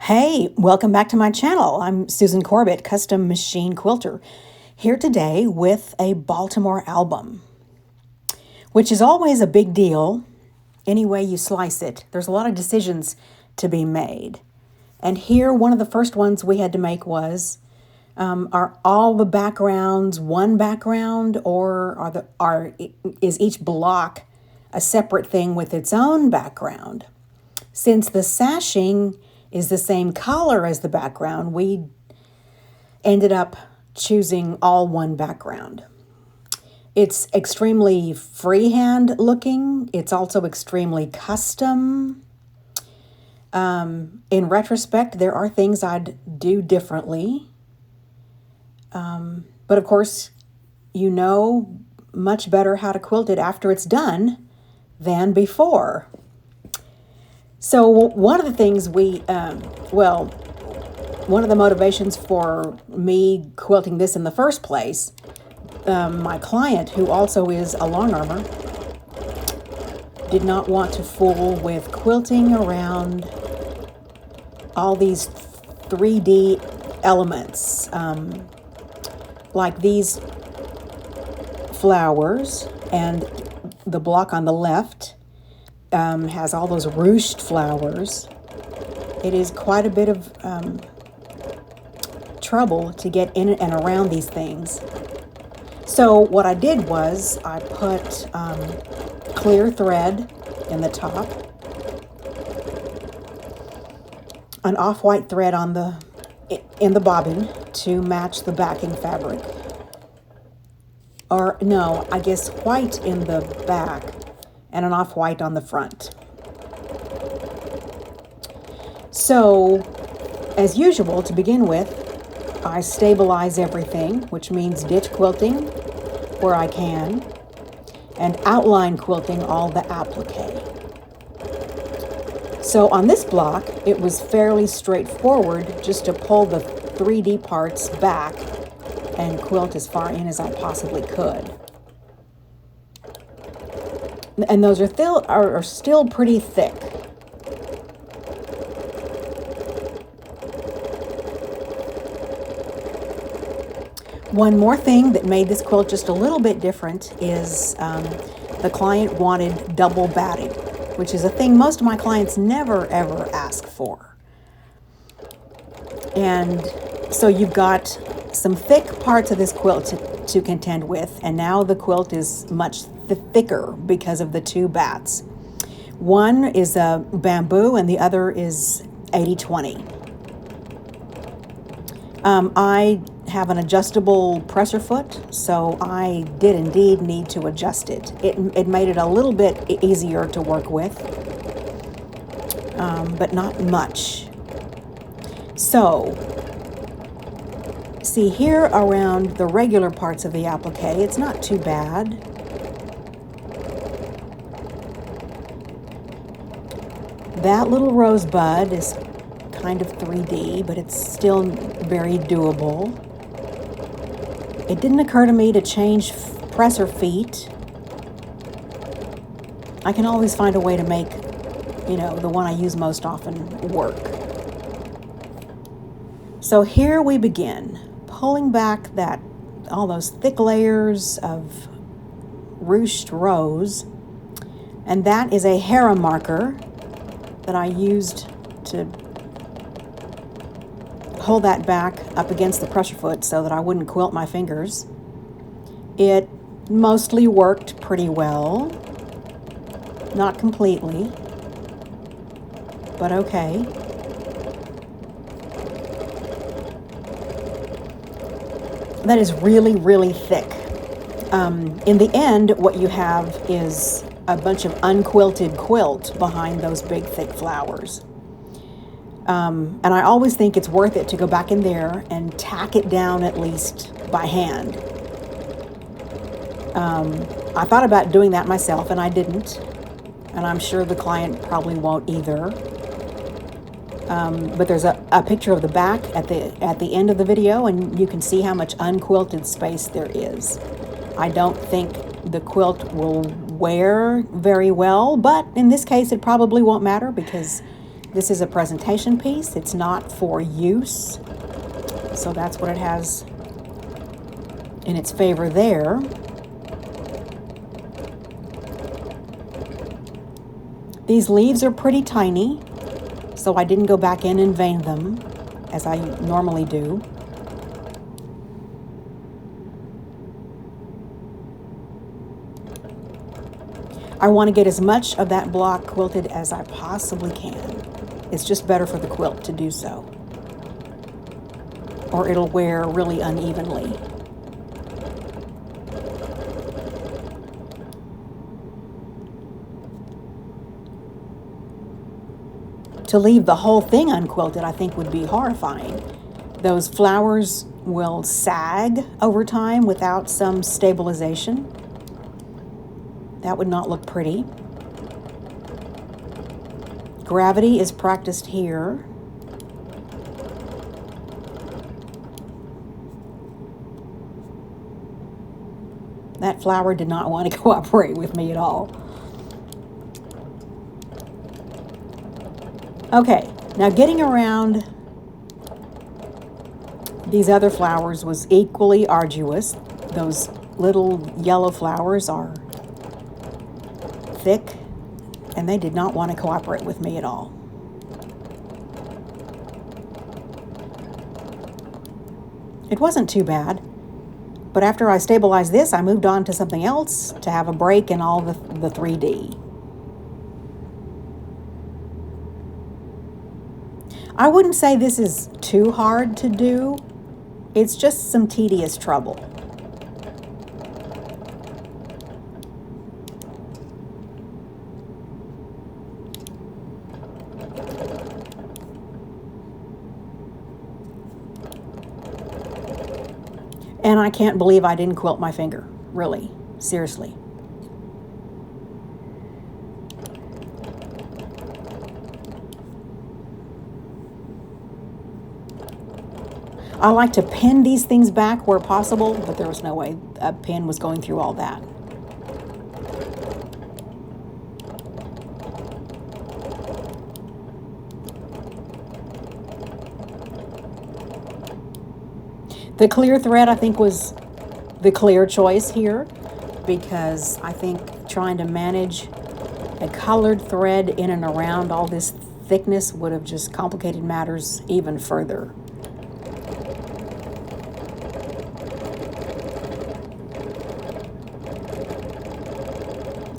Hey, welcome back to my channel. I'm Susan Corbett, custom machine quilter, here today with a Baltimore album, which is always a big deal any way you slice it. There's a lot of decisions to be made. And here, one of the first ones we had to make was, are all the backgrounds one background, or is each block a separate thing with its own background? Since the sashing is the same color as the background, we ended up choosing all one background. It's extremely freehand looking. It's also extremely custom. In retrospect, there are things I'd do differently. But of course, you know much better how to quilt it after it's done than before. So one of the things one of the motivations for me quilting this in the first place, my client, who also is a longarmer, did not want to fool with quilting around all these 3D elements, like these flowers, and the block on the left has all those ruched flowers. It is quite a bit of trouble to get in and around these things. So what I did was I put clear thread in the top, an off-white thread in the bobbin to match the backing fabric. Or no, I guess white in the back and an off-white on the front. So, as usual, to begin with, I stabilize everything, which means ditch quilting where I can, and outline quilting all the applique. So on this block, it was fairly straightforward just to pull the 3D parts back and quilt as far in as I possibly could. And those are still pretty thick. One more thing that made this quilt just a little bit different is the client wanted double batting, which is a thing most of my clients never ever ask for. And so you've got some thick parts of this quilt to contend with, and now the quilt is much thicker because of the two bats. One is a bamboo and the other is 80/20. I have an adjustable presser foot, so I did indeed need to adjust it. It made it a little bit easier to work with, but not much. So, see here around the regular parts of the applique, it's not too bad. That little rosebud is kind of 3D, but it's still very doable. It didn't occur to me to change presser feet. I can always find a way to make, the one I use most often work. So here we begin, pulling back all those thick layers of ruched rose, and that is a harrow marker that I used to hold that back up against the pressure foot so that I wouldn't quilt my fingers. It mostly worked pretty well. Not completely, but okay. That is really, really thick. In the end, what you have is a bunch of unquilted quilt behind those big, thick flowers. And I always think it's worth it to go back in there and tack it down at least by hand. I thought about doing that myself, and I didn't. And I'm sure the client probably won't either. But there's a picture of the back at the end of the video, and you can see how much unquilted space there is. I don't think the quilt will wear very well, but in this case it probably won't matter because This is a presentation piece. It's not for use. So that's what it has in its favor there. These leaves are pretty tiny, so I didn't go back in and vein them as I normally do. I want to get as much of that block quilted as I possibly can. It's just better for the quilt to do so, or it'll wear really unevenly. To leave the whole thing unquilted, I think, would be horrifying. Those flowers will sag over time without some stabilization. That would not look pretty. Gravity is practiced here. That flower did not want to cooperate with me at all. Okay, now getting around these other flowers was equally arduous. Those little yellow flowers are thick, and they did not want to cooperate with me at all. It wasn't too bad, but after I stabilized this, I moved on to something else to have a break in all the 3D. I wouldn't say this is too hard to do. It's just some tedious trouble. And I can't believe I didn't quilt my finger, really, seriously. I like to pin these things back where possible, but there was no way a pin was going through all that. The clear thread, I think, was the clear choice here, because I think trying to manage a colored thread in and around all this thickness would have just complicated matters even further.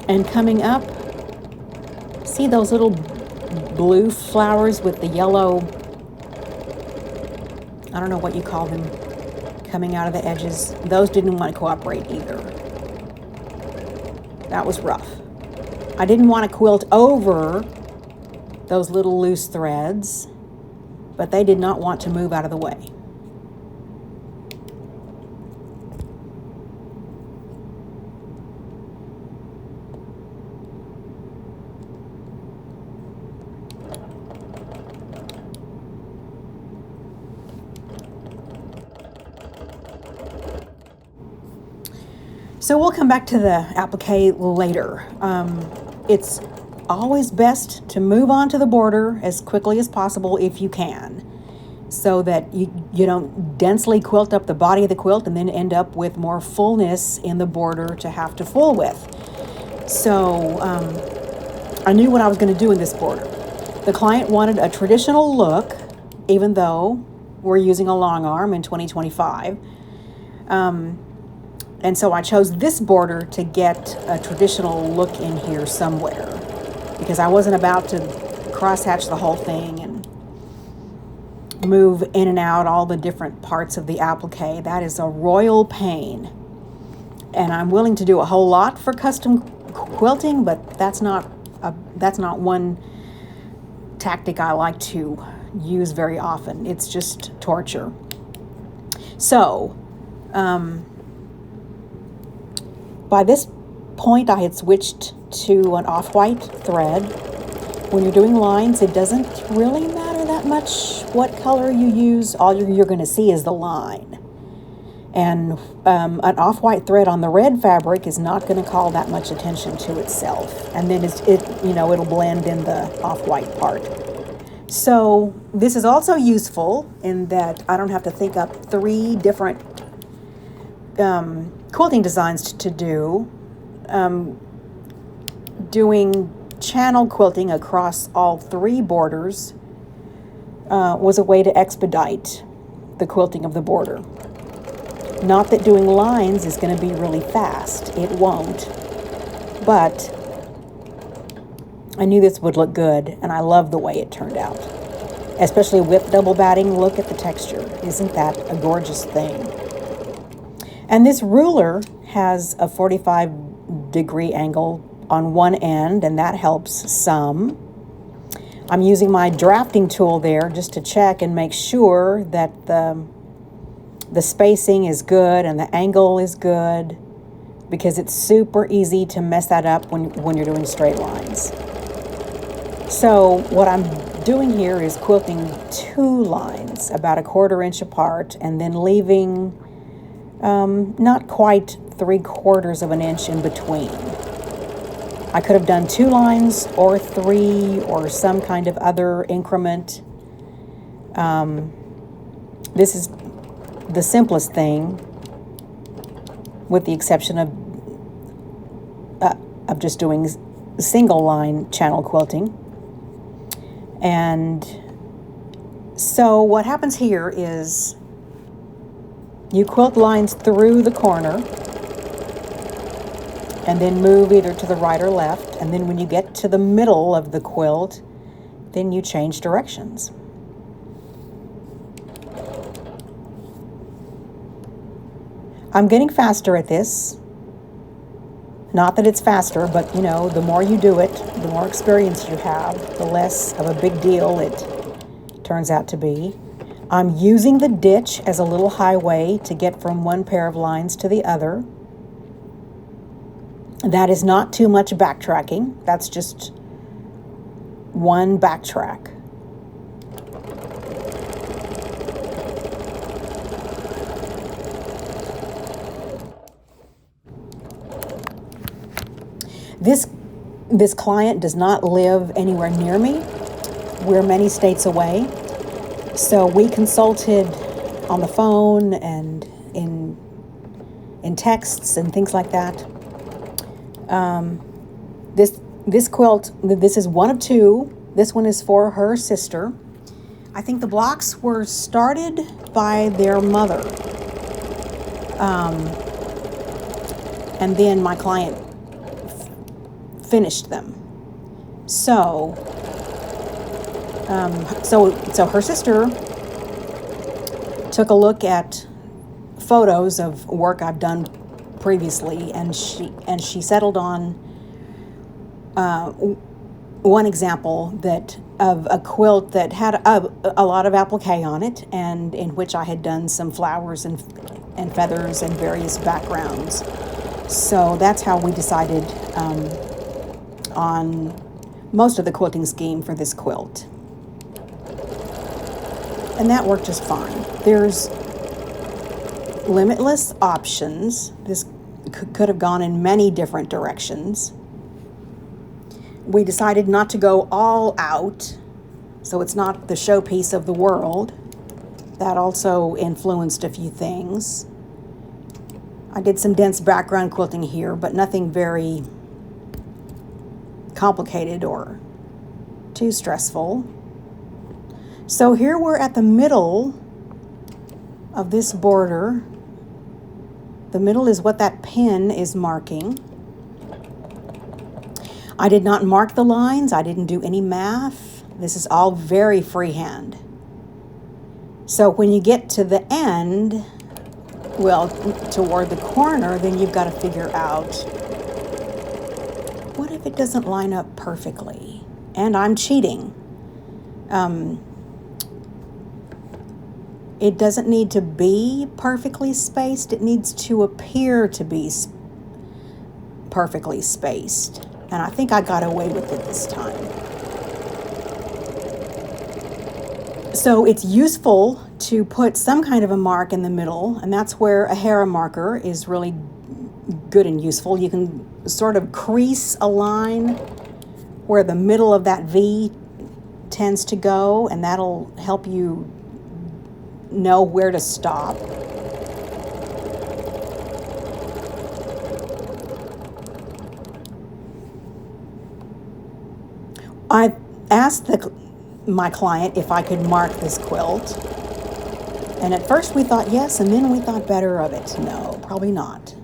And coming up, see those little blue flowers with the yellow, I don't know what you call them, coming out of the edges? Those didn't want to cooperate either. That was rough. I didn't want to quilt over those little loose threads, but they did not want to move out of the way. So we'll come back to the applique later. It's always best to move on to the border as quickly as possible if you can, so that you don't densely quilt up the body of the quilt and then end up with more fullness in the border to have to full with. So I knew what I was going to do in this border. The client wanted a traditional look, even though we're using a long arm in 2025. And so I chose this border to get a traditional look in here somewhere, because I wasn't about to cross-hatch the whole thing and move in and out all the different parts of the applique. That is a royal pain. And I'm willing to do a whole lot for custom quilting, but that's not one tactic I like to use very often. It's just torture. So, by this point, I had switched to an off-white thread. When you're doing lines, it doesn't really matter that much what color you use. All you're going to see is the line. And an off-white thread on the red fabric is not going to call that much attention to itself. And then it'll blend in the off-white part. So this is also useful in that I don't have to think up 3 different quilting designs to do. Doing channel quilting across all 3 borders was a way to expedite the quilting of the border. Not that doing lines is going to be really fast. It won't. But I knew this would look good, and I love the way it turned out. Especially with double batting, look at the texture. Isn't that a gorgeous thing? And this ruler has a 45-degree angle on one end, and that helps some. I'm using my drafting tool there just to check and make sure that the spacing is good and the angle is good, because it's super easy to mess that up when you're doing straight lines. So what I'm doing here is quilting 2 lines about 1/4 inch apart, and then leaving not quite 3/4 of an inch in between. I could have done 2 lines or 3 or some kind of other increment. This is the simplest thing, with the exception of just doing single line channel quilting. And so what happens here is you quilt lines through the corner and then move either to the right or left, and then when you get to the middle of the quilt, then you change directions. I'm getting faster at this. Not that it's faster, but you know, the more you do it, the more experience you have, the less of a big deal it turns out to be. I'm using the ditch as a little highway to get from one pair of lines to the other. That is not too much backtracking. That's just one backtrack. This client does not live anywhere near me. We're many states away. So we consulted on the phone and in texts and things like that. This quilt, this is one of 2. This one is for her sister. I think the blocks were started by their mother. And then my client finished them. So her sister took a look at photos of work I've done previously, and she settled on one example of a quilt that had a lot of applique on it, and in which I had done some flowers and feathers and various backgrounds. So that's how we decided on most of the quilting scheme for this quilt. And that worked just fine. There's limitless options. This could have gone in many different directions. We decided not to go all out, so it's not the showpiece of the world. That also influenced a few things. I did some dense background quilting here, but nothing very complicated or too stressful. So here we're at the middle of this border. The middle is what that pin is marking. I did not mark the lines. I didn't do any math. This is all very freehand. So when you get to the end, well, toward the corner, then you've got to figure out, what if it doesn't line up perfectly? And I'm cheating. It doesn't need to be perfectly spaced. It needs to appear to be perfectly spaced. And I think I got away with it this time. So it's useful to put some kind of a mark in the middle, and that's where a Hera marker is really good and useful. You can sort of crease a line where the middle of that V tends to go, and that'll help you know where to stop. I asked my client if I could mark this quilt, and at first we thought yes, and then we thought better of it. No, probably not.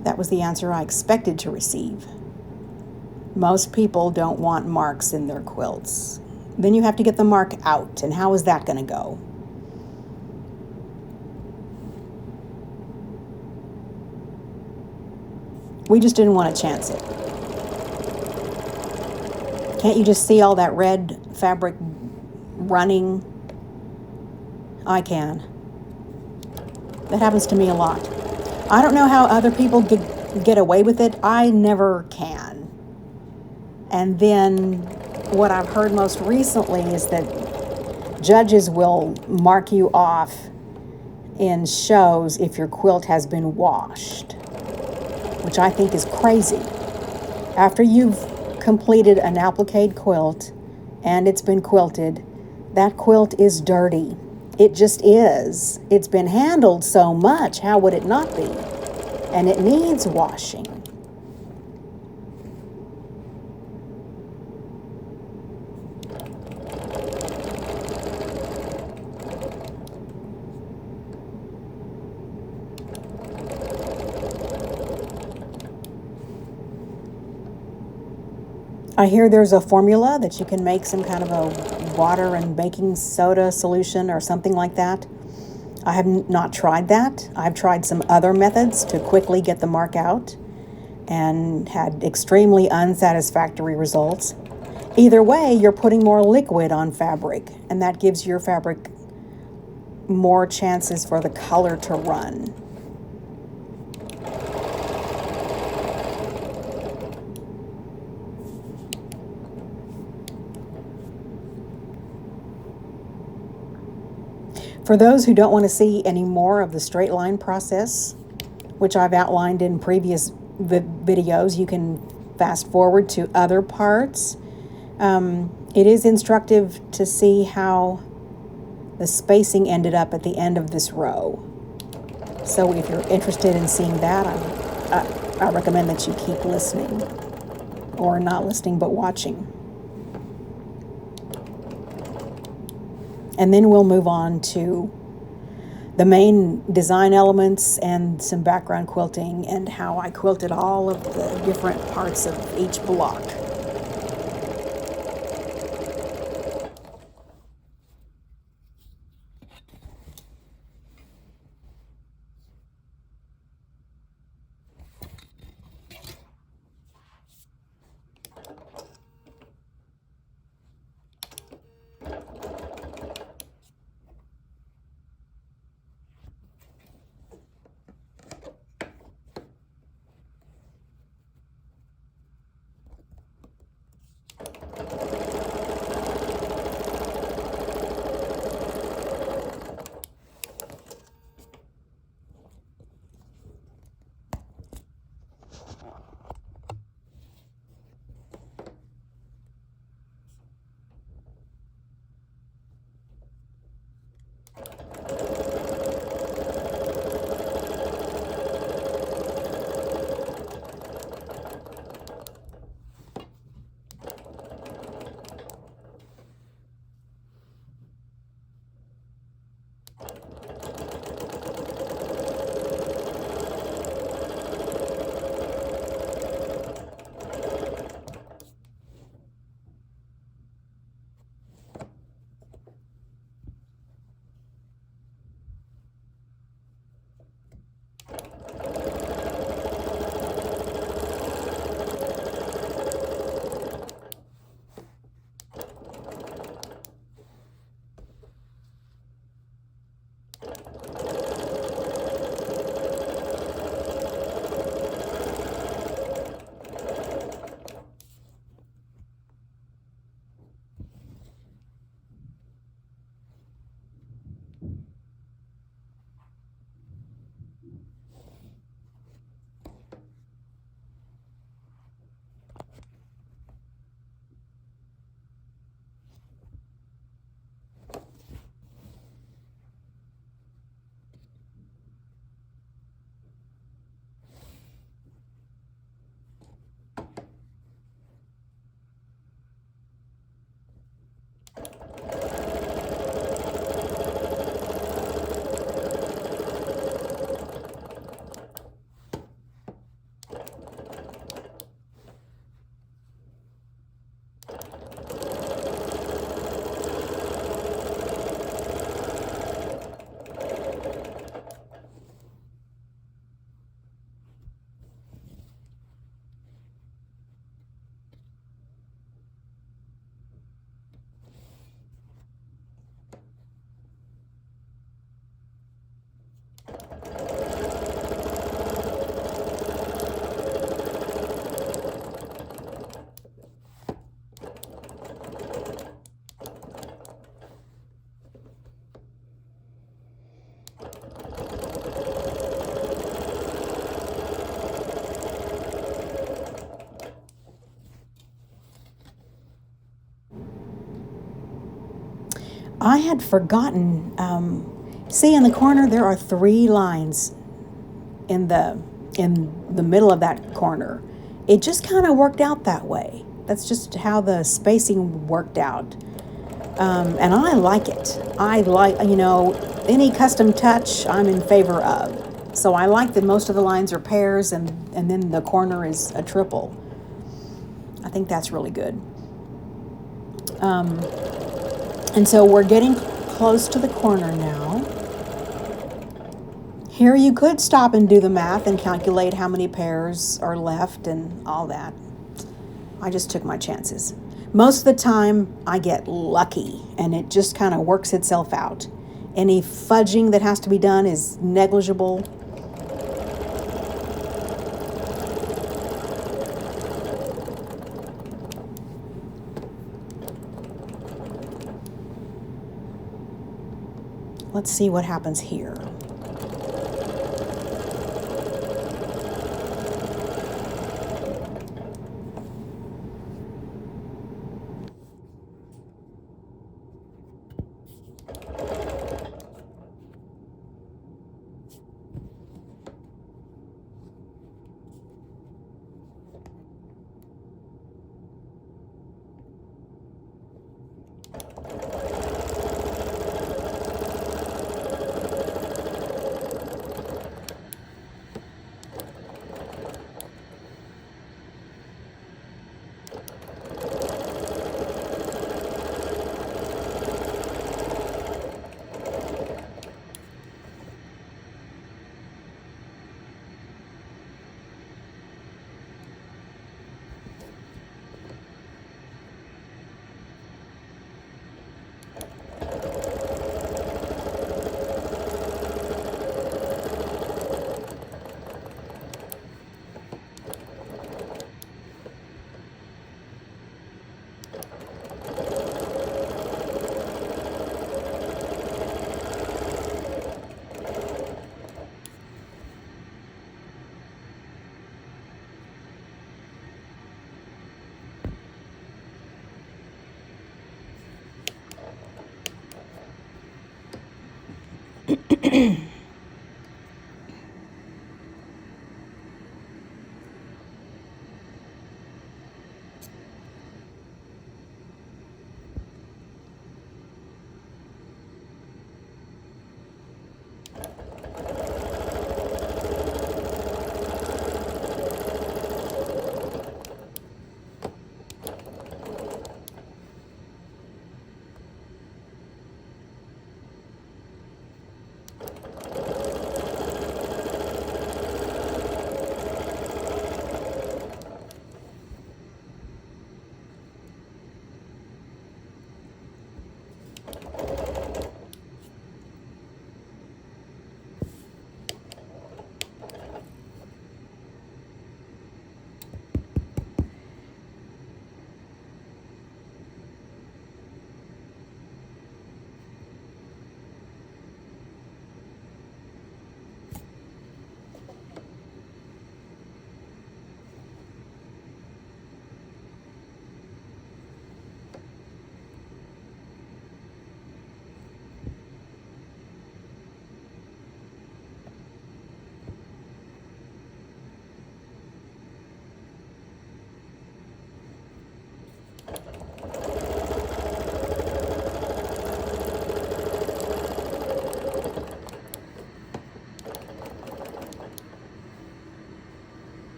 That was the answer I expected to receive. Most people don't want marks in their quilts. Then you have to get the mark out, and how is that going to go? We just didn't want to chance it. Can't you just see all that red fabric running? I can. That happens to me a lot. I don't know how other people get away with it. I never can. And then what I've heard most recently is that judges will mark you off in shows if your quilt has been washed, which I think is crazy. After you've completed an applique quilt and it's been quilted, that quilt is dirty. It just is. It's been handled so much, how would it not be? And it needs washing. I hear there's a formula that you can make some kind of a water and baking soda solution or something like that. I have not tried that. I've tried some other methods to quickly get the mark out and had extremely unsatisfactory results. Either way, you're putting more liquid on fabric, and that gives your fabric more chances for the color to run. For those who don't want to see any more of the straight line process, which I've outlined in previous videos, you can fast forward to other parts. It is instructive to see how the spacing ended up at the end of this row. So if you're interested in seeing that, I recommend that you keep listening, or not listening but watching. And then we'll move on to the main design elements and some background quilting and how I quilted all of the different parts of each block. I had forgotten, see in the corner there are 3 lines in the middle of that corner. It just kind of worked out that way. That's just how the spacing worked out. And I like it. I like, any custom touch I'm in favor of. So I like that most of the lines are pairs and then the corner is a triple. I think that's really good. And so we're getting close to the corner now. Here you could stop and do the math and calculate how many pairs are left and all that. I just took my chances. Most of the time I get lucky and it just kind of works itself out. Any fudging that has to be done is negligible. Let's see what happens here.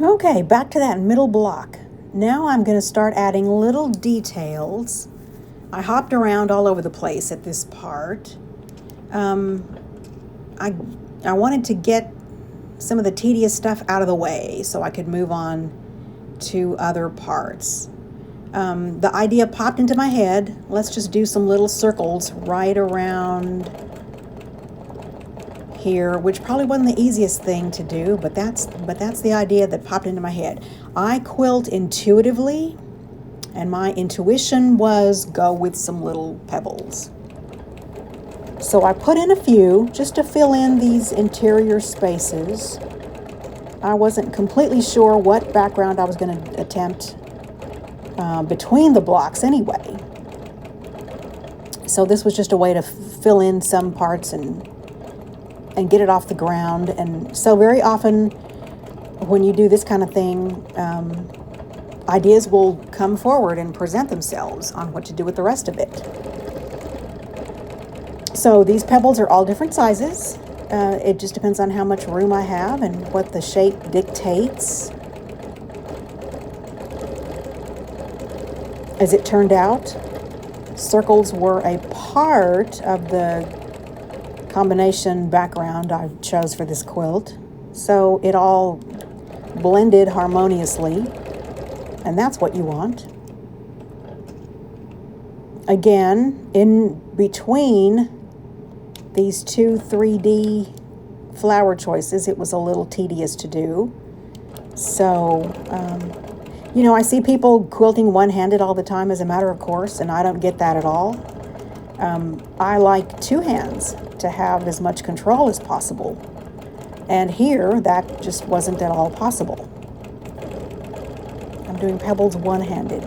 Okay, back to that middle block. Now I'm going to start adding little details. I hopped around all over the place at this part. I wanted to get some of the tedious stuff out of the way so I could move on to other parts. The idea popped into my head, let's just do some little circles right around here, which probably wasn't the easiest thing to do, but that's the idea that popped into my head. I quilt intuitively, and my intuition was go with some little pebbles. So I put in a few just to fill in these interior spaces. I wasn't completely sure what background I was going to attempt between the blocks anyway. So this was just a way to fill in some parts and get it off the ground. And so very often when you do this kind of thing, ideas will come forward and present themselves on what to do with the rest of it. So these pebbles are all different sizes. It just depends on how much room I have and what the shape dictates. As it turned out, circles were a part of the combination background I chose for this quilt. So it all blended harmoniously, and that's what you want. Again, in between these two 3D flower choices, it was a little tedious to do. So, I see people quilting one-handed all the time as a matter of course, and I don't get that at all. I like two hands to have as much control as possible. And here, that just wasn't at all possible. I'm doing pebbles one-handed.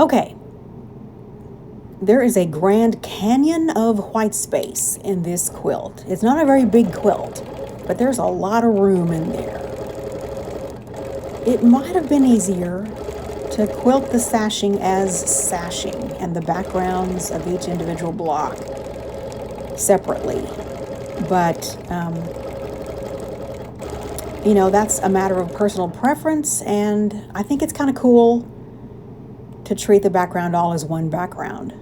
Okay, there is a grand canyon of white space in this quilt. It's not a very big quilt, but there's a lot of room in there. It might have been easier to quilt the sashing as sashing and the backgrounds of each individual block separately. But, you know, that's a matter of personal preference, and I think it's kind of cool to treat the background all as one background.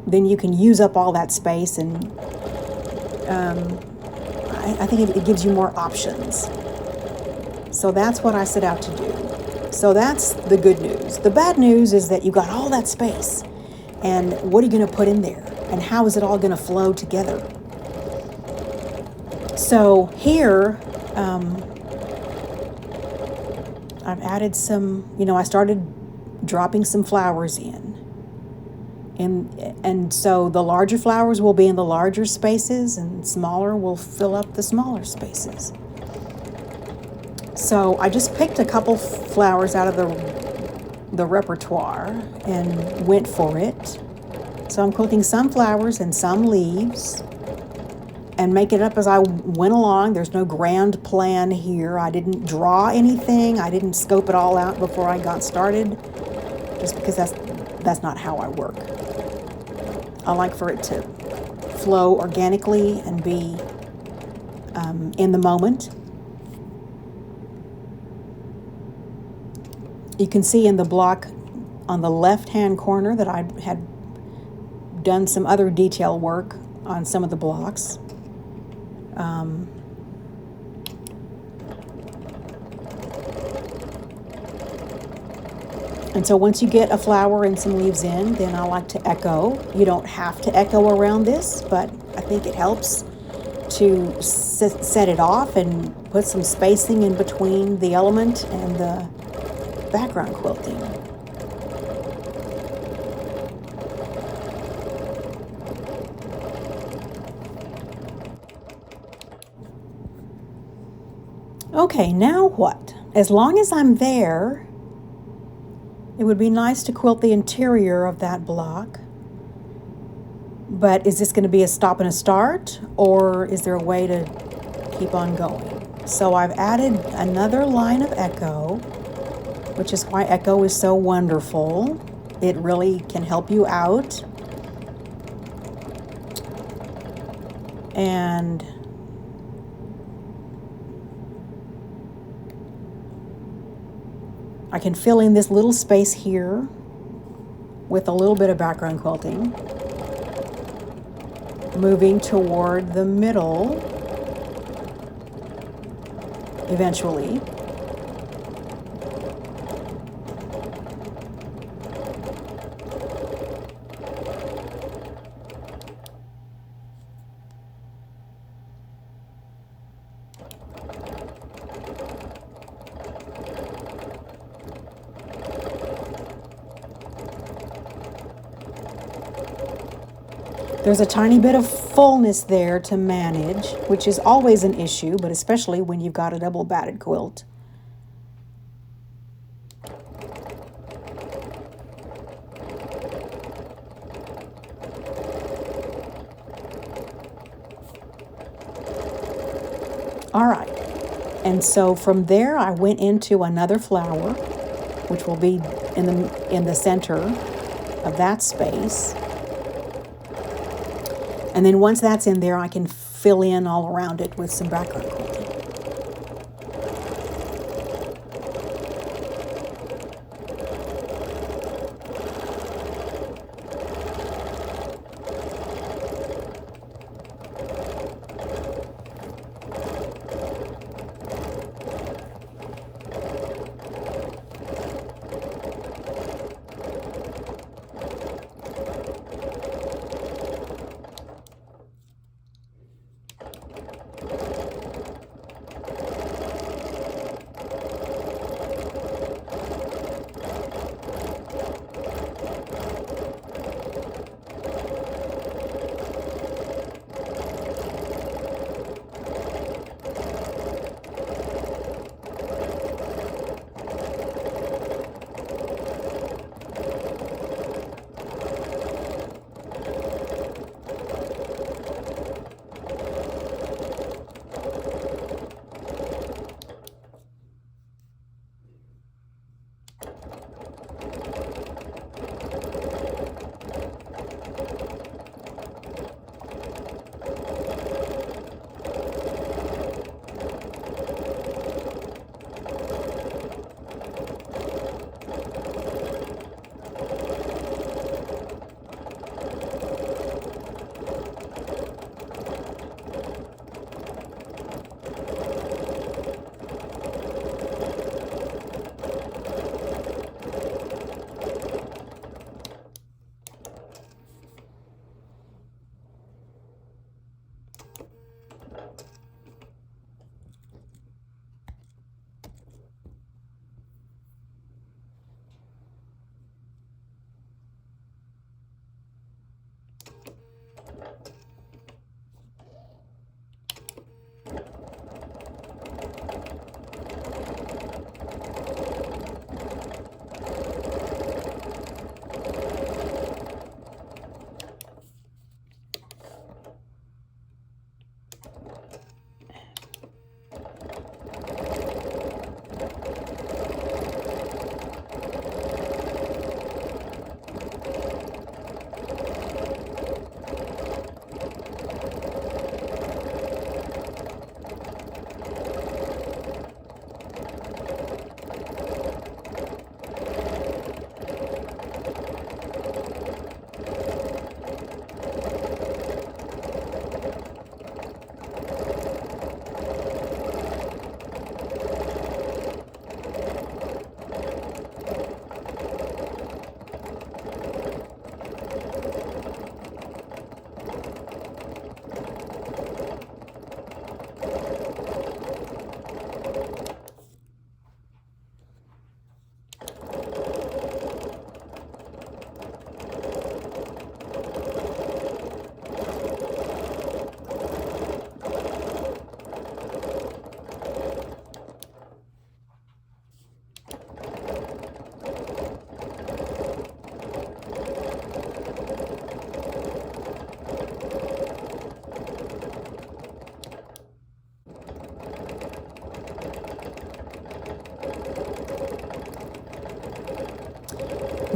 Then you can use up all that space, and I think it gives you more options. So that's what I set out to do. So that's the good news. The bad news is that you got all that space, and what are you going to put in there? And how is it all going to flow together? So here, I've added some, you know, I started dropping some flowers in. And so the larger flowers will be in the larger spaces, and smaller will fill up the smaller spaces. So I just picked a couple flowers out of the repertoire and went for it. So I'm quilting some flowers and some leaves and make it up as I went along. There's no grand plan here. I didn't draw anything. I didn't scope it all out before I got started, just because that's not how I work. I like for it to flow organically and be in the moment. You can see in the block on the left-hand corner that I had done some other detail work on some of the blocks. And so once you get a flower and some leaves in, then I like to echo. You don't have to echo around this, but I think it helps to set it off and put some spacing in between the element and the background quilting. Okay, now what? As long as I'm there, it would be nice to quilt the interior of that block. But is this going to be a stop and a start, or is there a way to keep on going? So I've added another line of echo, which is why echo is so wonderful. It really can help you out. And I can fill in this little space here with a little bit of background quilting, moving toward the middle eventually. There's a tiny bit of fullness there to manage, which is always an issue, but especially when you've got a double batted quilt. All right, and so from there I went into another flower, which will be in the center of that space. And then once that's in there, I can fill in all around it with some background quilting.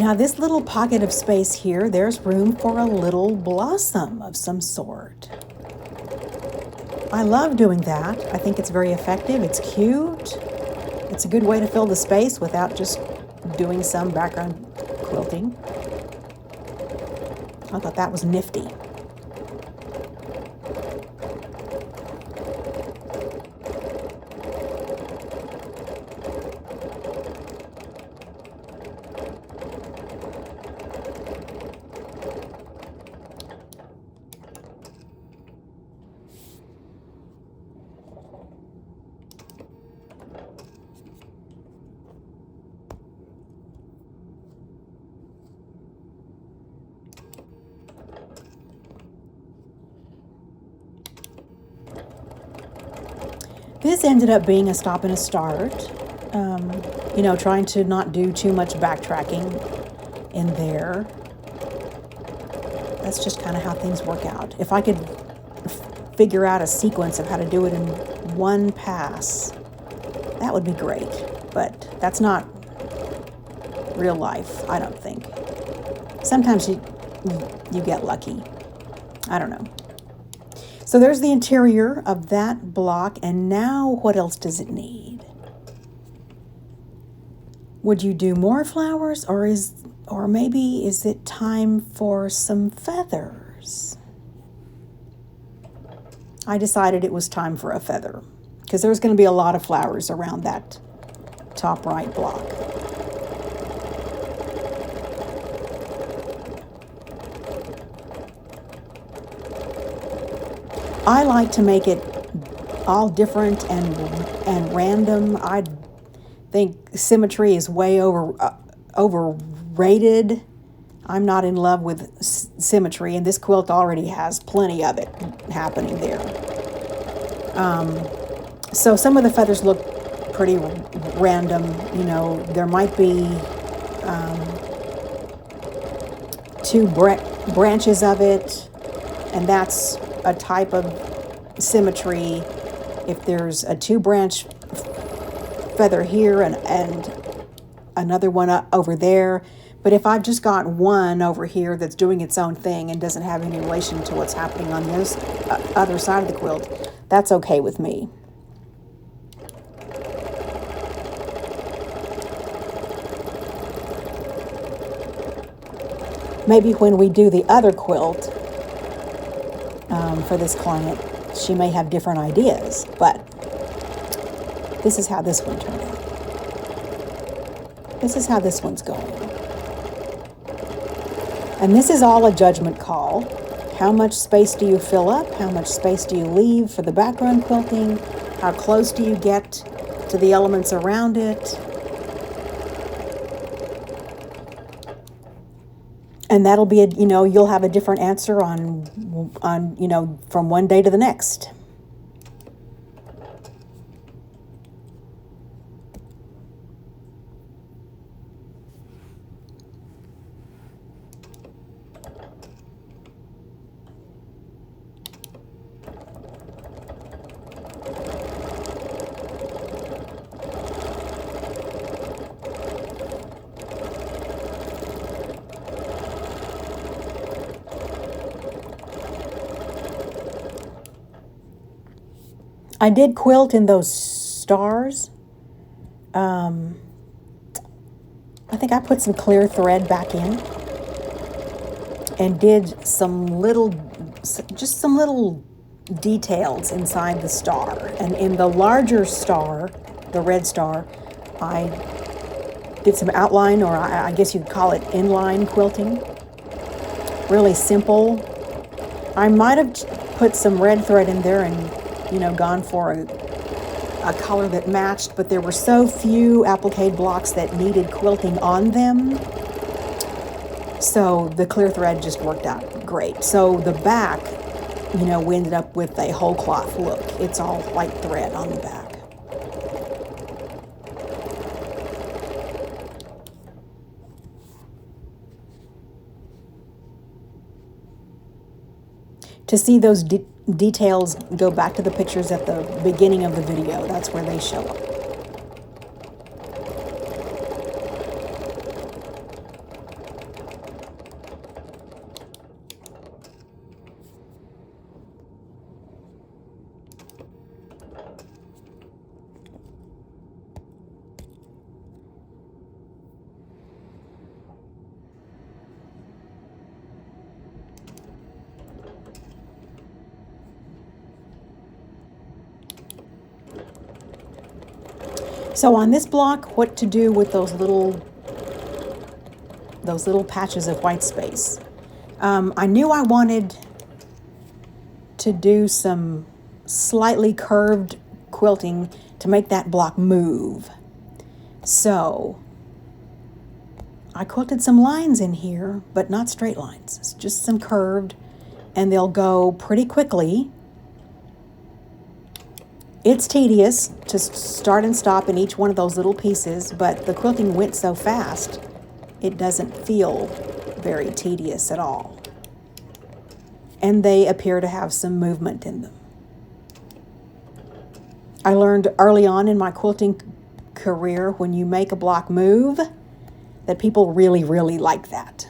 Now this little pocket of space here, there's room for a little blossom of some sort. I love doing that. I think it's very effective. It's cute. It's a good way to fill the space without just doing some background quilting. I thought that was nifty. This ended up being a stop and a start, you know, trying to not do too much backtracking in there. That's just kind of how things work out. If I could figure out a sequence of how to do it in one pass, that would be great. But that's not real life, I don't think. Sometimes you get lucky. I don't know. So there's the interior of that block, and now what else does it need? Would you do more flowers, or maybe is it time for some feathers? I decided it was time for a feather because there's going to be a lot of flowers around that top right block. I like to make it all different and random. I think symmetry is way overrated. I'm not in love with symmetry, and this quilt already has plenty of it happening there. So some of the feathers look pretty random. You know, there might be two branches of it, and that's a type of symmetry. If there's a 2-branch feather here and another one over there, but if I've just got one over here that's doing its own thing and doesn't have any relation to what's happening on the other side of the quilt, that's okay with me. Maybe when we do the other quilt for this client, she may have different ideas, but this is how this one turned out. This is how this one's going. And this is all a judgment call. How much space do you fill up? How much space do you leave for the background quilting? How close do you get to the elements around it? And that'll be, you know, you'll have a different answer on, you know, from one day to the next. I did quilt in those stars. I think I put some clear thread back in and did just some little details inside the star. And in the larger star, the red star, I did some outline, or I guess you'd call it inline quilting. Really simple. I might have put some red thread in there and, you know, gone for a color that matched, but there were so few applique blocks that needed quilting on them, so the clear thread just worked out great. So the back, you know, we ended up with a whole cloth look. It's all white thread on the back. To see those details, go back to the pictures at the beginning of the video. That's where they show up. So on this block, what to do with those little patches of white space? I knew I wanted to do some slightly curved quilting to make that block move. So I quilted some lines in here, but not straight lines. It's just some curved, and they'll go pretty quickly. It's tedious to start and stop in each one of those little pieces, but the quilting went so fast, it doesn't feel very tedious at all. And they appear to have some movement in them. I learned early on in my quilting career, when you make a block move, that people really, really like that.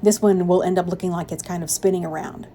This one will end up looking like it's kind of spinning around.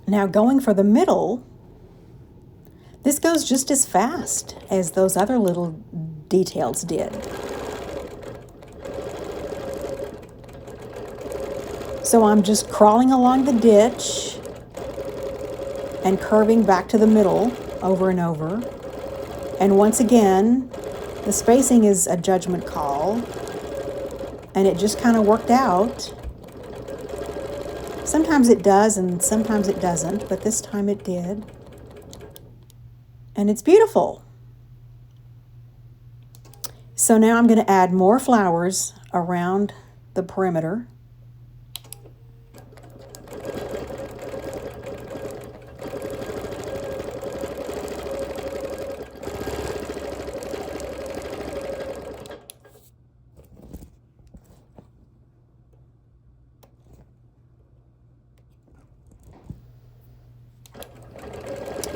Now going for the middle, this goes just as fast as those other little details did. So I'm just crawling along the ditch and curving back to the middle over and over. And once again, the spacing is a judgment call, and it just kind of worked out. Sometimes it does and sometimes it doesn't, but this time it did. And it's beautiful. So now I'm going to add more flowers around the perimeter.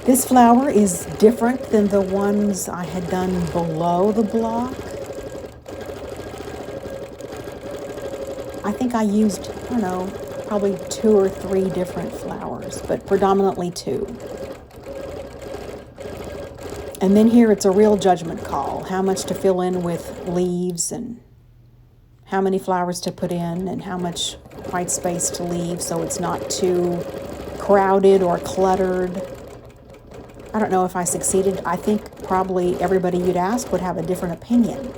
This flower is different than the ones I had done below the block. I think I used, I don't know, probably 2 or 3 different flowers, but predominantly 2. And then here it's a real judgment call, how much to fill in with leaves and how many flowers to put in and how much white space to leave so it's not too crowded or cluttered. I don't know if I succeeded. I think probably everybody you'd ask would have a different opinion.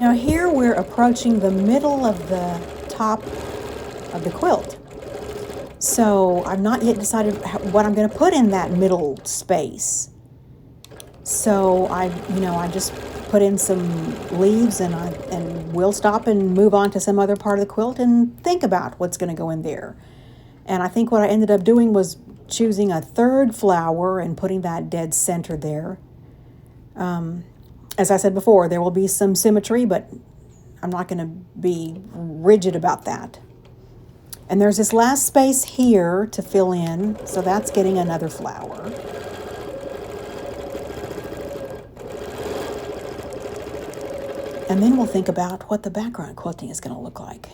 Now here we're approaching the middle of the top of the quilt. So I've not yet decided what I'm going to put in that middle space. So I just put in some leaves and we'll stop and move on to some other part of the quilt and think about what's going to go in there. And I think what I ended up doing was choosing a third flower and putting that dead center there. As I said before, there will be some symmetry, but I'm not going to be rigid about that. And there's this last space here to fill in, so that's getting another flower. And then we'll think about what the background quilting is going to look like.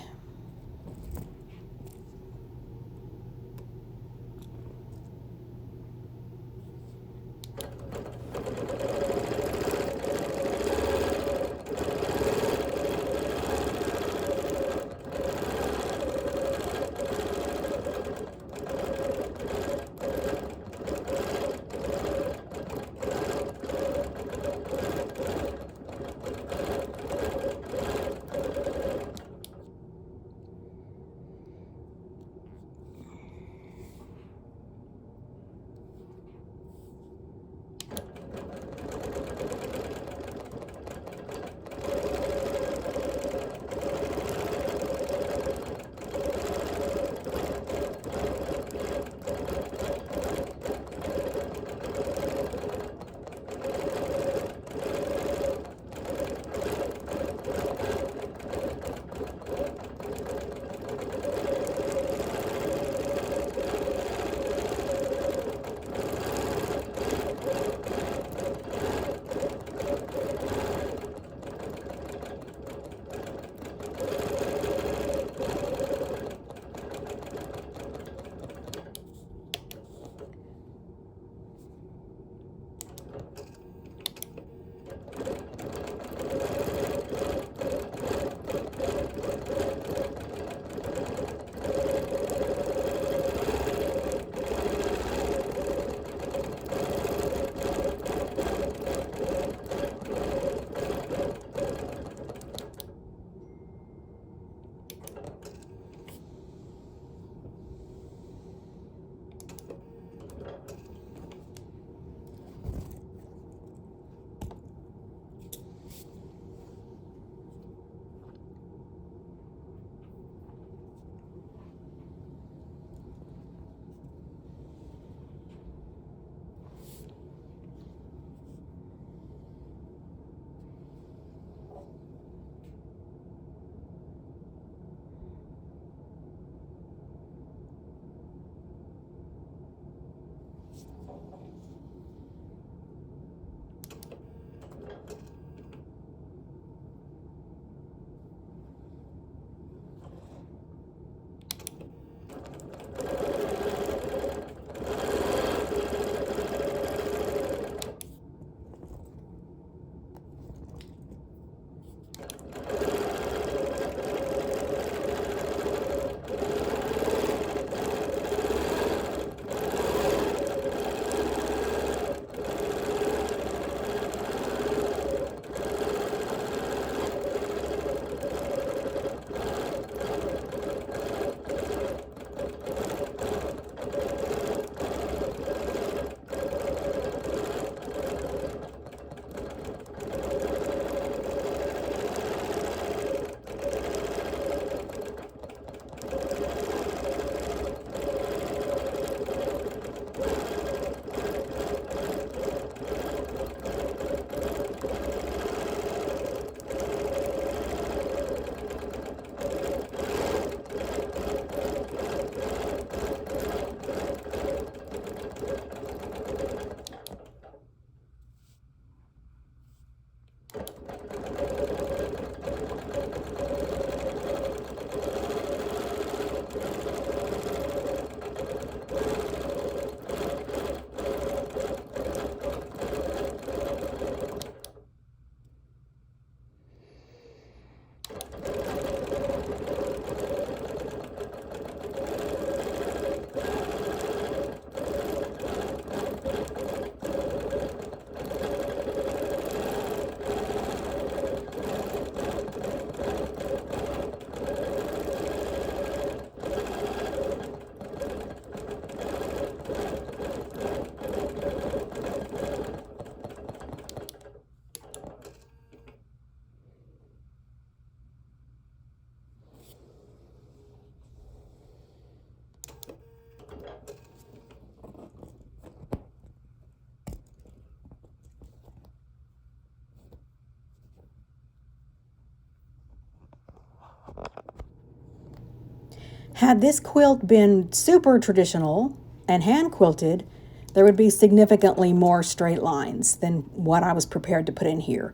Had this quilt been super traditional and hand quilted, there would be significantly more straight lines than what I was prepared to put in here.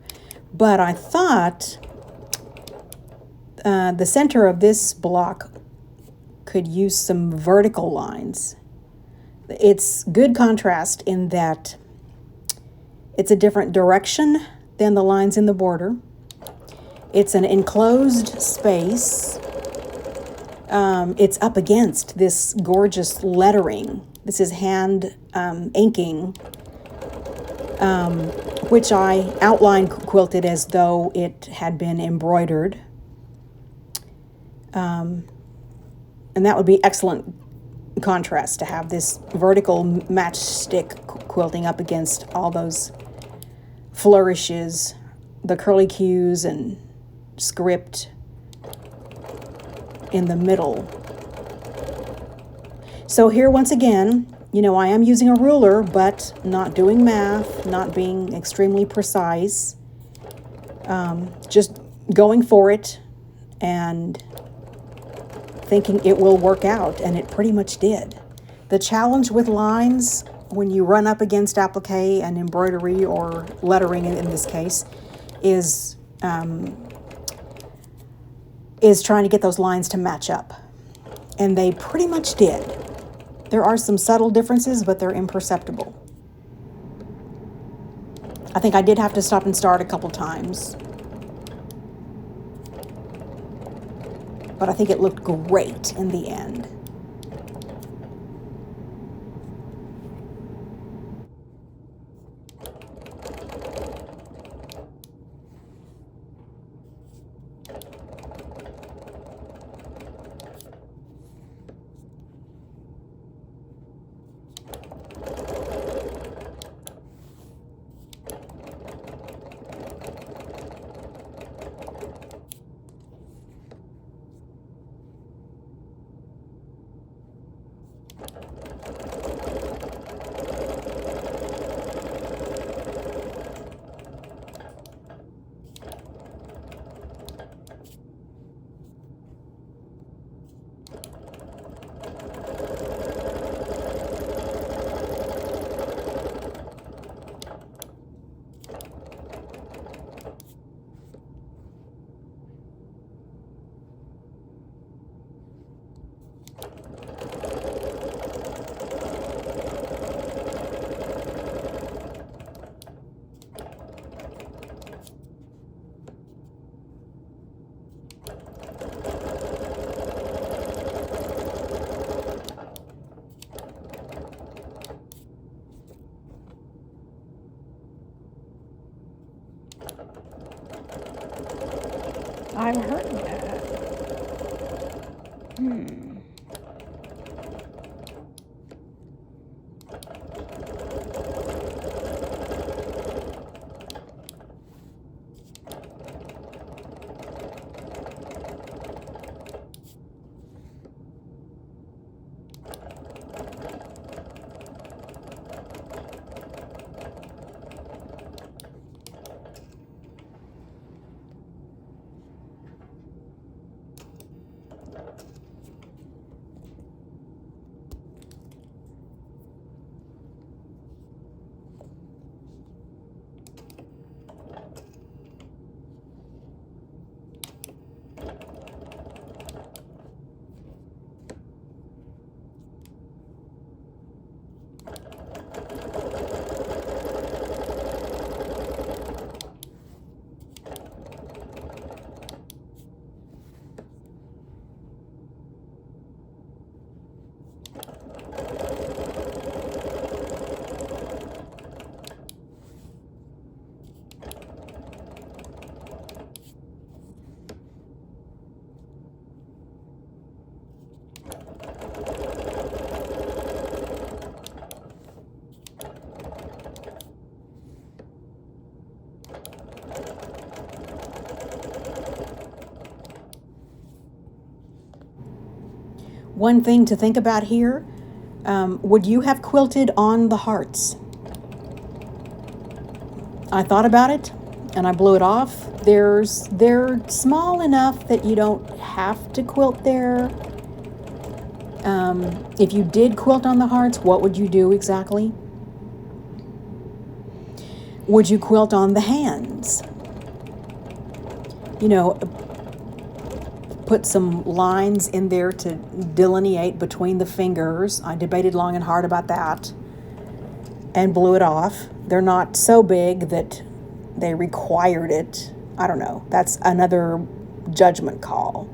But I thought the center of this block could use some vertical lines. It's good contrast in that it's a different direction than the lines in the border. It's an enclosed space. It's up against this gorgeous lettering. This is hand inking, which I outline quilted as though it had been embroidered. And that would be excellent contrast to have this vertical matchstick quilting up against all those flourishes, the curly cues and script in the middle. So here once again, I am using a ruler, but not doing math, not being extremely precise, just going for it and thinking it will work out, and it pretty much did. The challenge with lines when you run up against applique and embroidery or lettering in this case is trying to get those lines to match up. And they pretty much did. There are some subtle differences, but they're imperceptible. I think I did have to stop and start a couple times. But I think it looked great in the end. I've heard that. One thing to think about here, would you have quilted on the hearts? I thought about it and I blew it off. They're small enough that you don't have to quilt there. If you did quilt on the hearts, what would you do exactly? Would you quilt on the hands? You know, put some lines in there to delineate between the fingers. I debated long and hard about that and blew it off. They're not so big that they required it. I don't know. That's another judgment call.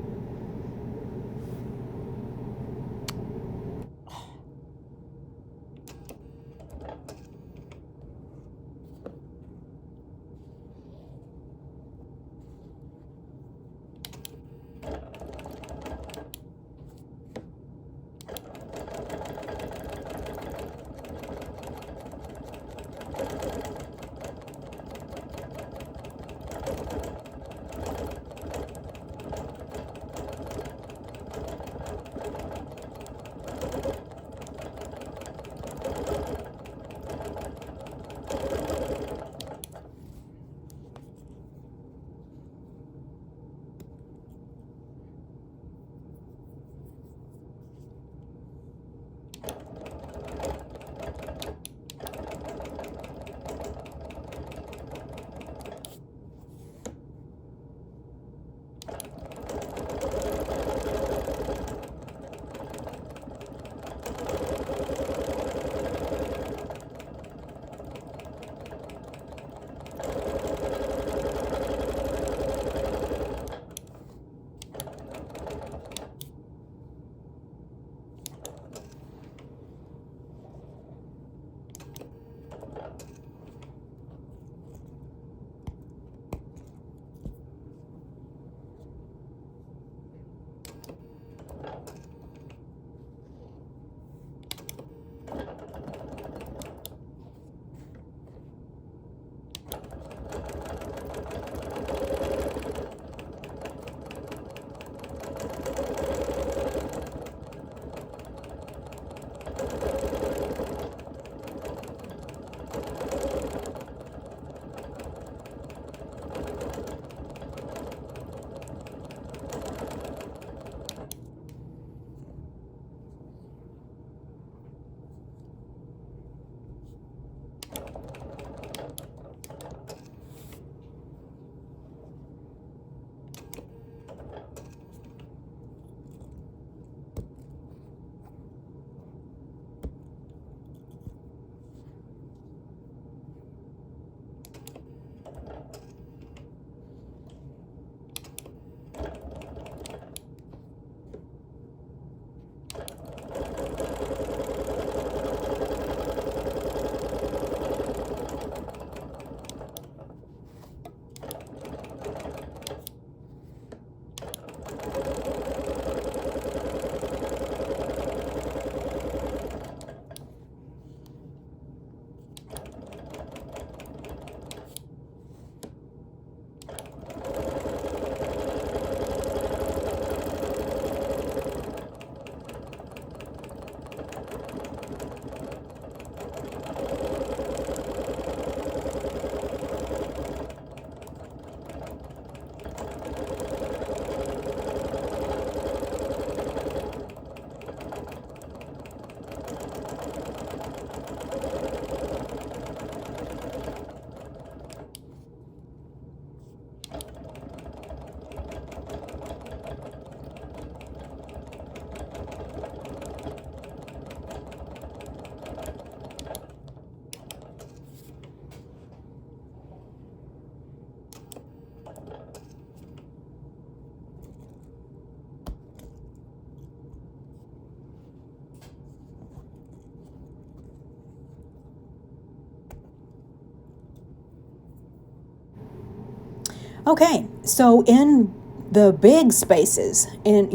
Okay, so in the big spaces, in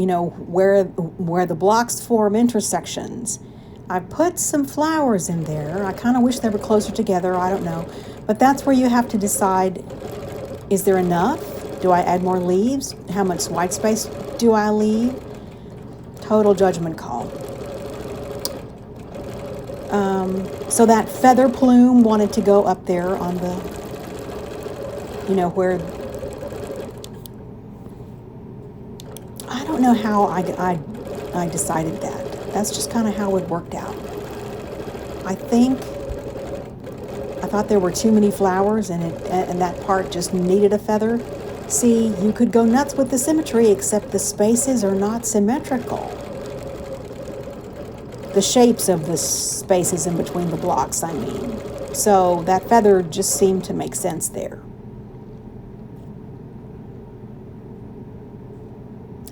where the blocks form intersections, I put some flowers in there. I kind of wish they were closer together. I don't know, but that's where you have to decide: is there enough? Do I add more leaves? How much white space do I leave? Total judgment call. So that feather plume wanted to go up there on the, where, I don't know how I decided that. that's just kind of how it worked out. I thought there were too many flowers and that part just needed a feather. See, you could go nuts with the symmetry, except the spaces are not symmetrical. The shapes of the spaces in between the blocks, I mean. So that feather just seemed to make sense there.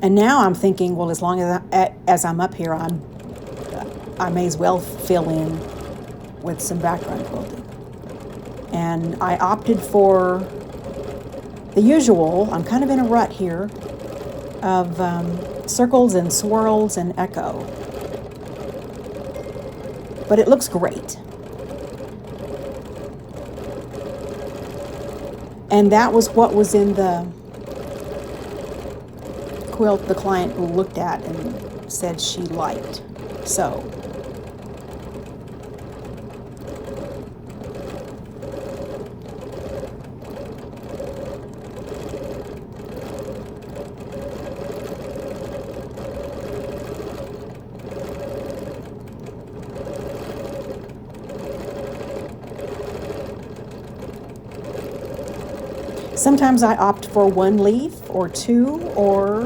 And now I'm thinking, well, as long as I'm up here, I may as well fill in with some background quilting. And I opted for the usual. I'm kind of in a rut here of circles and swirls and echo. But it looks great. And that was what was in the quilt the client looked at and said she liked. So sometimes I opt for one leaf or two or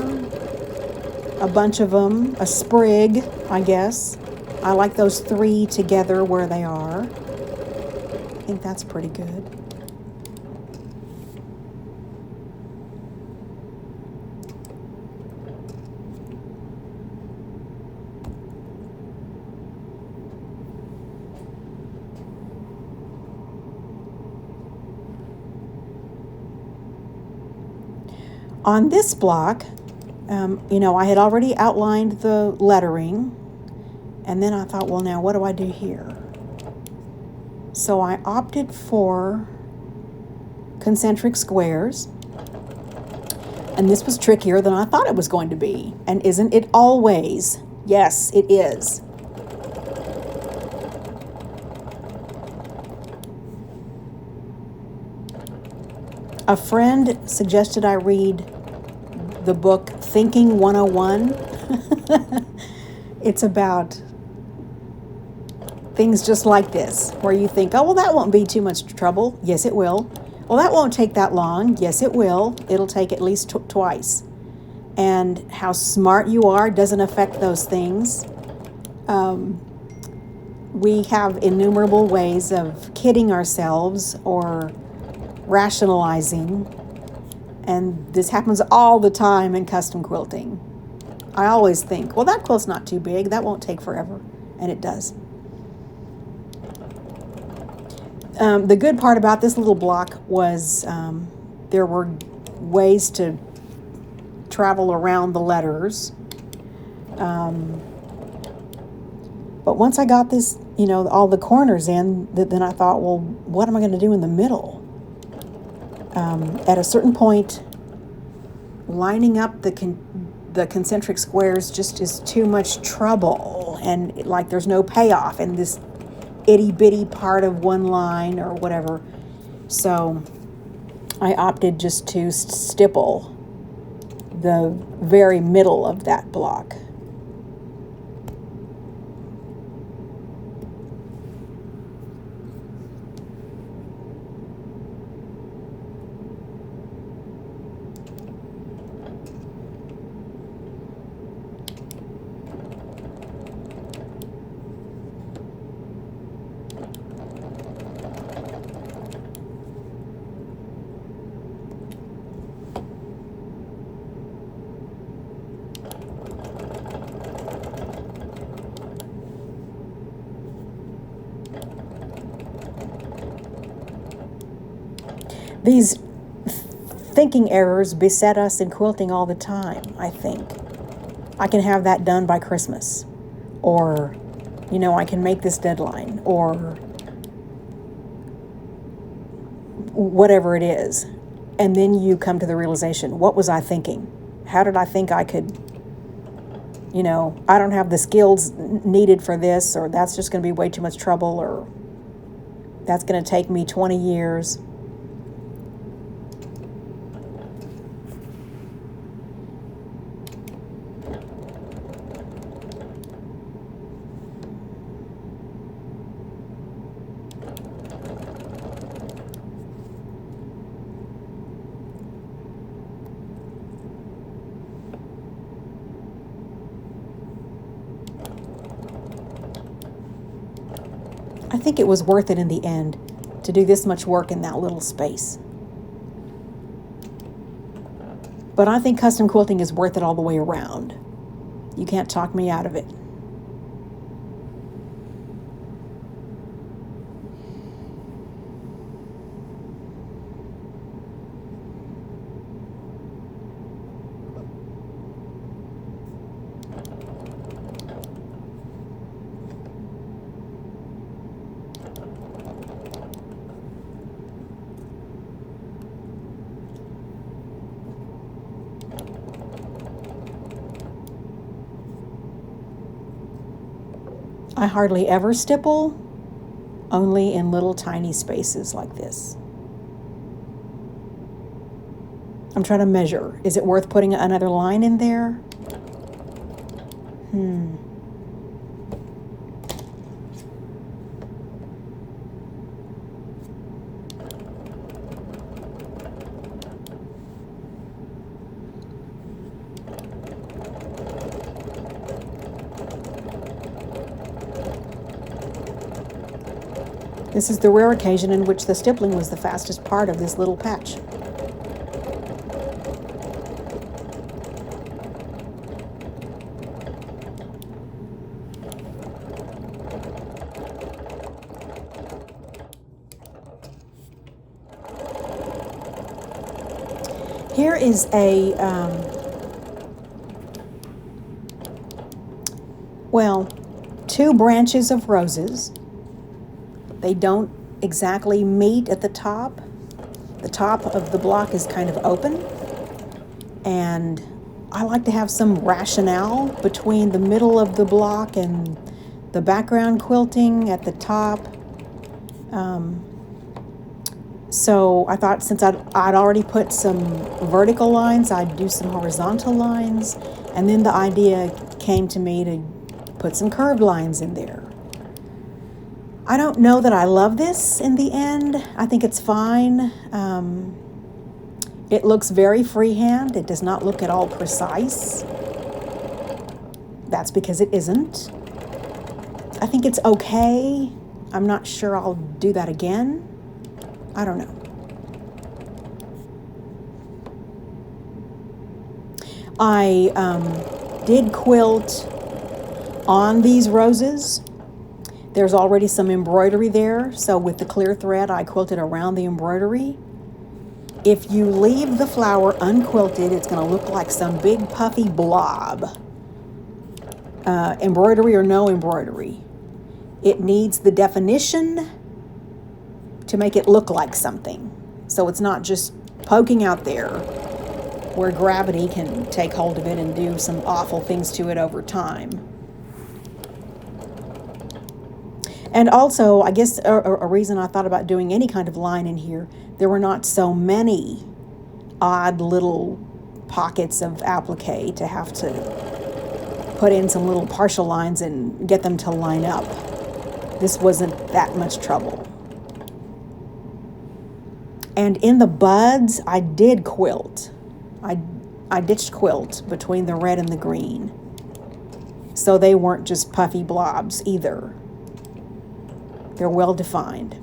a bunch of them, a sprig, I guess. I like those three together where they are. I think that's pretty good. On this block, I had already outlined the lettering, and then I thought, well, now what do I do here? So I opted for concentric squares, and this was trickier than I thought it was going to be. And isn't it always? Yes, it is. A friend suggested I read the book Thinking 101. It's about things just like this, where you think, oh, well, that won't be too much trouble. Yes, it will. Well, that won't take that long. Yes, it will. It'll take at least twice. And how smart you are doesn't affect those things. We have innumerable ways of kidding ourselves or rationalizing, and this happens all the time in custom quilting. I always think, well, that quilt's not too big, that won't take forever, and it does. The good part about this little block was there were ways to travel around the letters, but once I got this, all the corners in, then I thought, well, what am I going to do in the middle? At a certain point, lining up the concentric squares just is too much trouble, and there's no payoff in this itty bitty part of one line or whatever. So I opted just to stipple the very middle of that block. These thinking errors beset us in quilting all the time, I think. I can have that done by Christmas, or, I can make this deadline, or whatever it is. And then you come to the realization, what was I thinking? How did I think I could, I don't have the skills needed for this, or that's just going to be way too much trouble, or that's going to take me 20 years. think it was worth it in the end to do this much work in that little space. But I think custom quilting is worth it all the way around. You can't talk me out of it. I hardly ever stipple, only in little tiny spaces like this. I'm trying to measure. Is it worth putting another line in there? This is the rare occasion in which the stippling was the fastest part of this little patch. Here is a, two branches of roses. They don't exactly meet at the top. The top of the block is kind of open. And I like to have some rationale between the middle of the block and the background quilting at the top. So I thought since I'd already put some vertical lines, I'd do some horizontal lines. And then the idea came to me to put some curved lines in there. I don't know that I love this in the end. I think it's fine. It looks very freehand. It does not look at all precise. That's because it isn't. I think it's okay. I'm not sure I'll do that again. I don't know. I did quilt on these roses. There's already some embroidery there, so with the clear thread, I quilted around the embroidery. If you leave the flower unquilted, it's going to look like some big puffy blob. Embroidery or no embroidery. It needs the definition to make it look like something. So it's not just poking out there where gravity can take hold of it and do some awful things to it over time. And also, I guess a reason I thought about doing any kind of line in here, there were not so many odd little pockets of applique to have to put in some little partial lines and get them to line up. This wasn't that much trouble. And in the buds, I did quilt. I ditched quilt between the red and the green. So they weren't just puffy blobs either. They're well defined.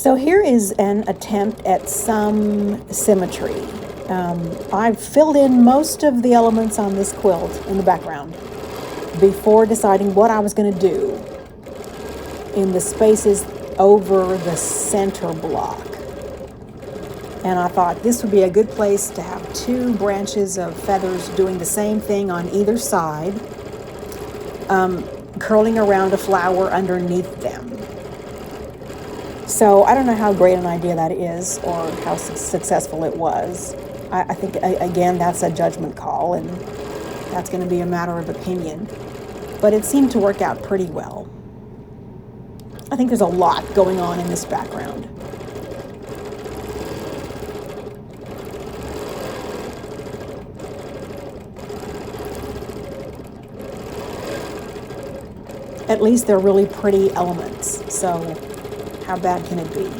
So here is an attempt at some symmetry. I've filled in most of the elements on this quilt in the background before deciding what I was going to do in the spaces over the center block. And I thought this would be a good place to have two branches of feathers doing the same thing on either side, curling around a flower underneath them. So I don't know how great an idea that is or how successful it was. I think, again, that's a judgment call, and that's going to be a matter of opinion. But it seemed to work out pretty well. I think there's a lot going on in this background. At least they're really pretty elements, so how bad can it be?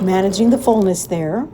Managing the fullness there.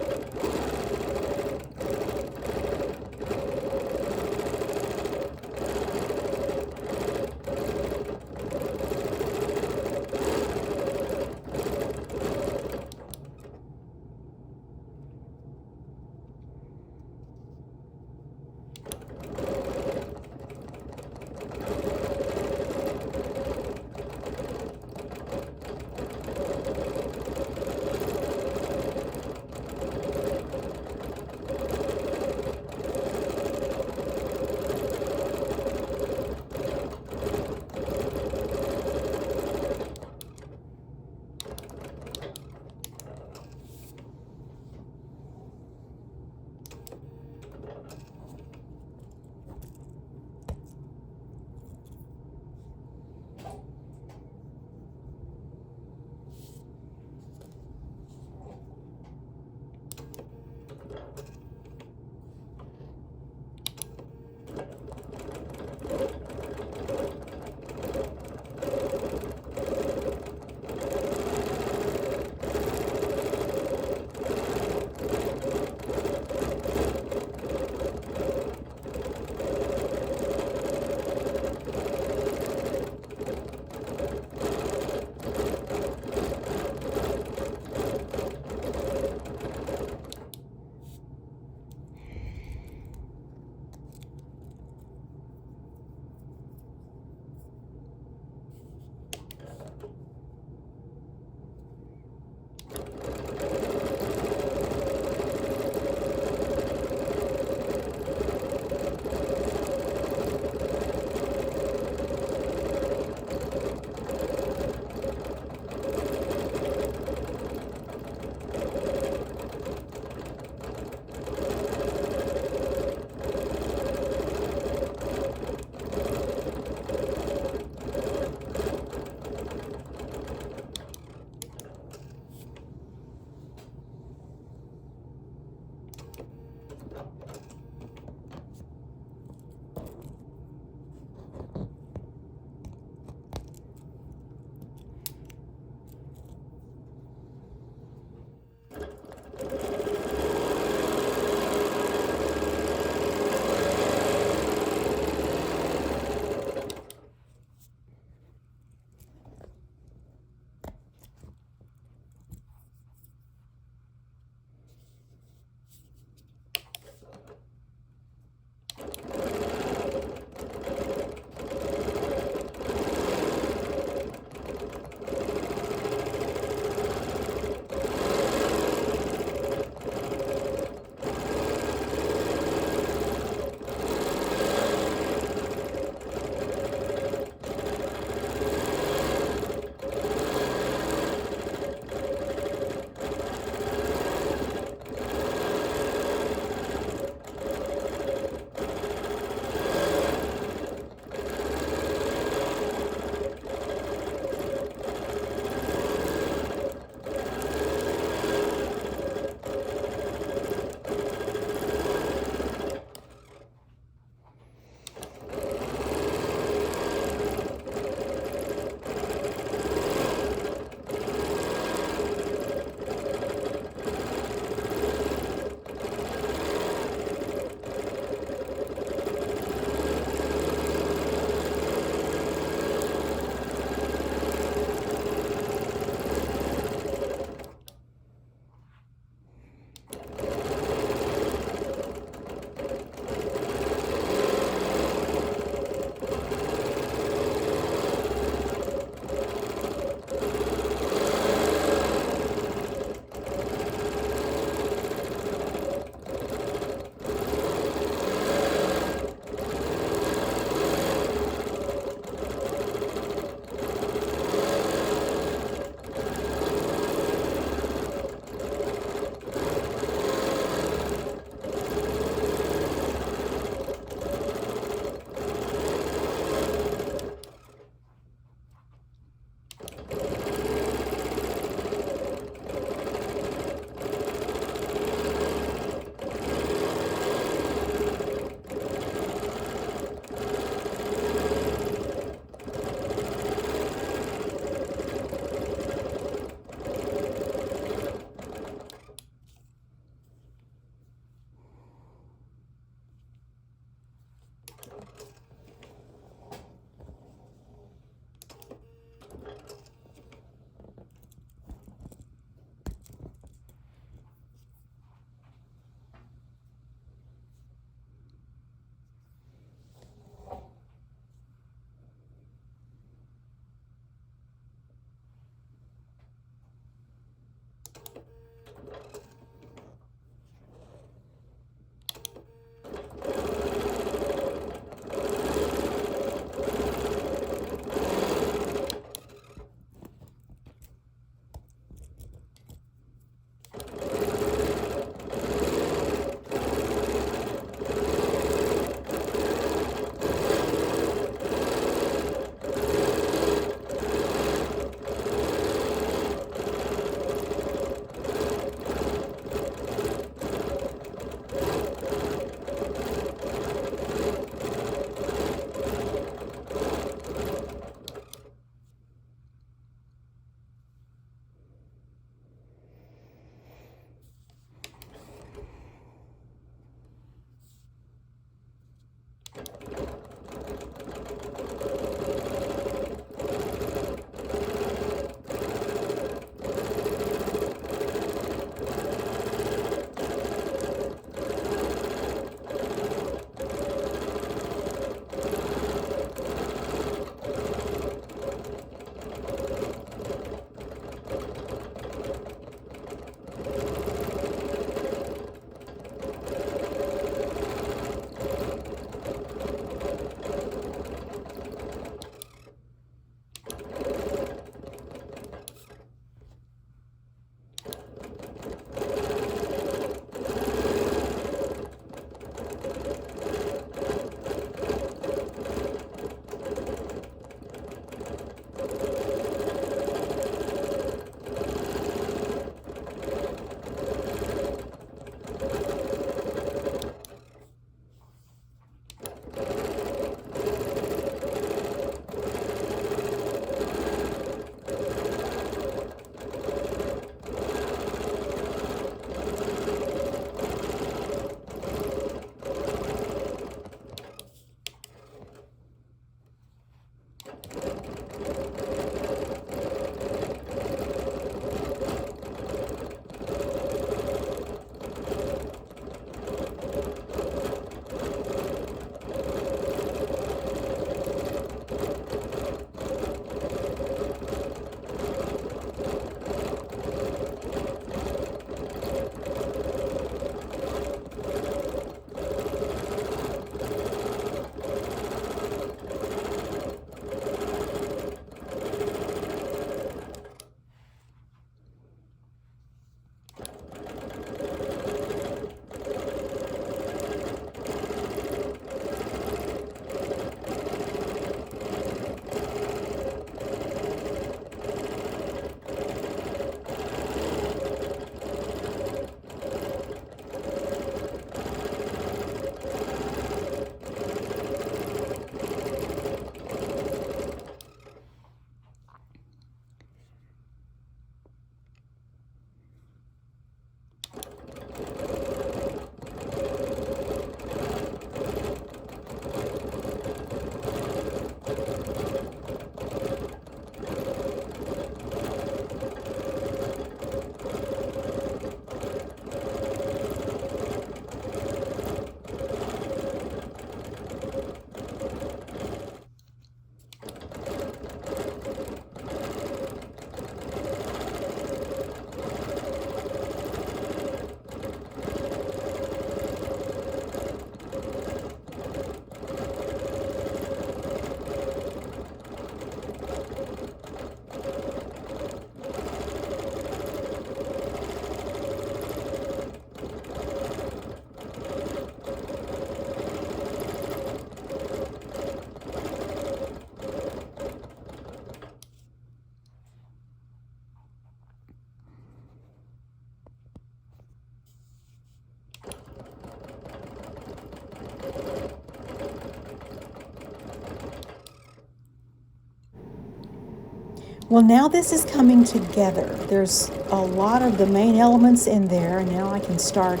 Well, now this is coming together. There's a lot of the main elements in there, and now I can start,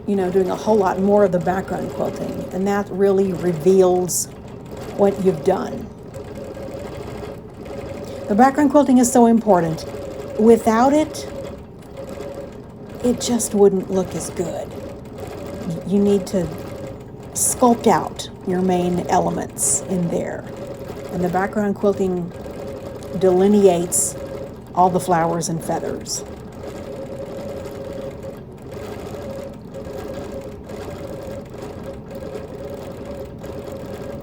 doing a whole lot more of the background quilting, and that really reveals what you've done. The background quilting is so important. Without it, it just wouldn't look as good. You need to sculpt out your main elements in there. And the background quilting delineates all the flowers and feathers.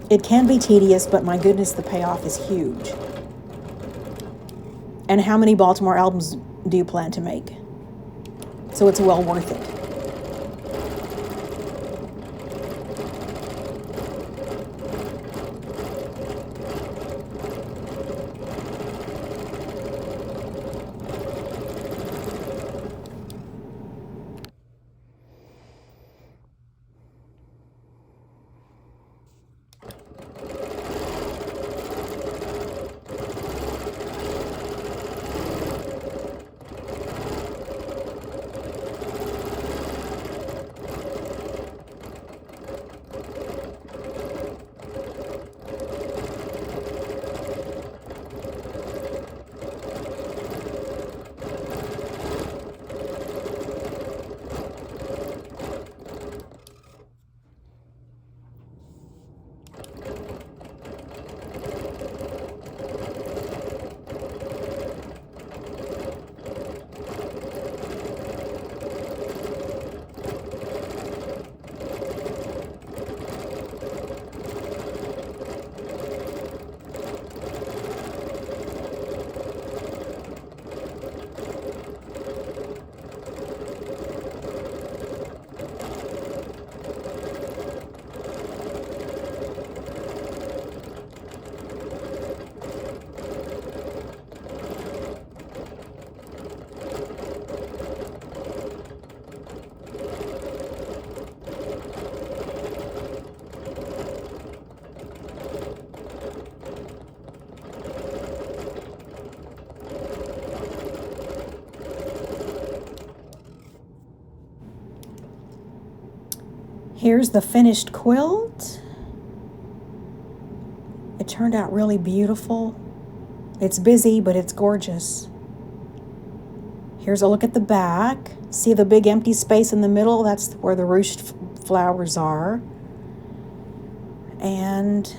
It can be tedious, but my goodness, the payoff is huge. And how many Baltimore albums do you plan to make? So it's well worth it. Here's the finished quilt. It turned out really beautiful. It's busy, but it's gorgeous. Here's a look at the back. See the big empty space in the middle? That's where the ruched flowers are. And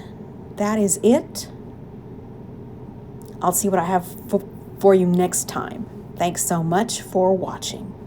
that is it. I'll see what I have for you next time. Thanks so much for watching.